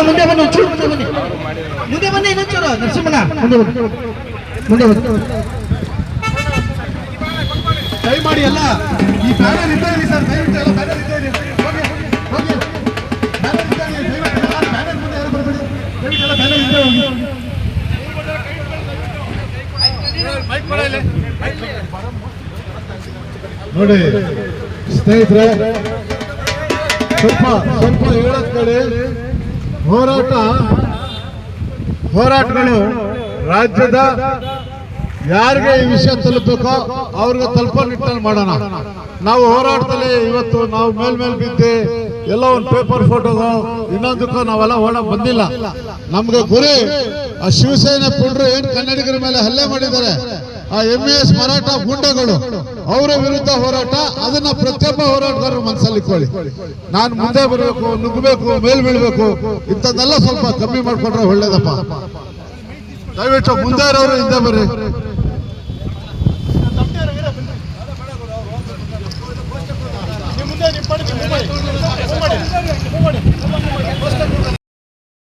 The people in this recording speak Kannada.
ಮುಂದೆ ಬನ್ನಿ, ಒಂಚೂರು ಮುಂದೆ ಬನ್ನಿ, ಮುಂದೆ ಬನ್ನಿ, ಇನ್ನೊಂಚೂರು ನರಸಿಂಹನ ಮುಂದೆ ಬನ್ನಿ, ಮುಂದೆ ಬನ್ನಿ. ದಯಮಾಡಿ ಎಲ್ಲ ಈ ಬ್ಯಾನರ್ ಇದ್ದೇನೆ ಸರ್, ದಯವಿಟ್ಟು ಎಲ್ಲ ಬ್ಯಾನರ್ ಇದ್ದೇನೆ, ಹೋಗಿ ಹೋಗಿ ಬ್ಯಾನರ್ ಇದ್ದೇನೆ, ದಯವಿಟ್ಟು ಎಲ್ಲ ಬ್ಯಾನರ್ ಮುಂದೆ ಯಾರು ಬರಬೇಡಿ, ದಯವಿಟ್ಟು ಎಲ್ಲ ಬ್ಯಾನರ್ ಇದ್ದೇ ಹೋಗಿ. ನೋಡಿ ಸ್ನೇಹಿತರೆ, ಸ್ವಲ್ಪ ಸ್ವಲ್ಪ ಹೇಳೋದ್ ಕಡೆ ಹೋರಾಟಗಳು ರಾಜ್ಯದ ಯಾರಿಗೆ ಈ ವಿಷಯ ತಲುಪಬೇಕೋ ಅವ್ರಿಗೆ ತಲುಪೋ ನಿಟ್ಟಿನಲ್ಲಿ ಮಾಡೋಣ. ನಾವು ಹೋರಾಟದಲ್ಲಿ ಇವತ್ತು ನಾವು ಮೇಲ್ ಬಿದ್ದೆ ಎಲ್ಲ ಒಂದು ಪೇಪರ್ ಫೋಟೋಗೋ ಇನ್ನೊಂದಕ್ಕೋ ನಾವೆಲ್ಲ ಓಡಕ್ ಬಂದಿಲ್ಲ. ನಮ್ಗೆ ಗುರಿ ಆ ಶಿವಸೇನೆ ಪುಂಡ್ರು ಏನ್ ಕನ್ನಡಿಗರ ಮೇಲೆ ಹಲ್ಲೆ ಮಾಡಿದ್ದಾರೆ, ಆ MES ಮರಾಠ ಗುಂಡಗಳು, ಅವರ ವಿರುದ್ಧ ಹೋರಾಟ. ಅದನ್ನ ಪ್ರತಿಯೊಬ್ಬ ಹೋರಾಟಗಾರರು ಮನಸ್ಸಲ್ಲಿ ಇಟ್ಕೊಳ್ಳಿ. ನಾನು ಮುಂದೆ ಬರಬೇಕು, ನುಗ್ಗಬೇಕು, ಮೇಲ್ ಬೀಳ್ಬೇಕು, ಇಂಥದ್ದೆಲ್ಲ ಸ್ವಲ್ಪ ಕಮ್ಮಿ ಮಾಡ್ಕೊಂಡ್ರೆ ಒಳ್ಳೇದಪ್ಪ. ದಯವಿಟ್ಟು ಮುಂದೆ ಇರೋರು ಹಿಂದೆ ಬರ್ರಿ. ಮುಂದೆ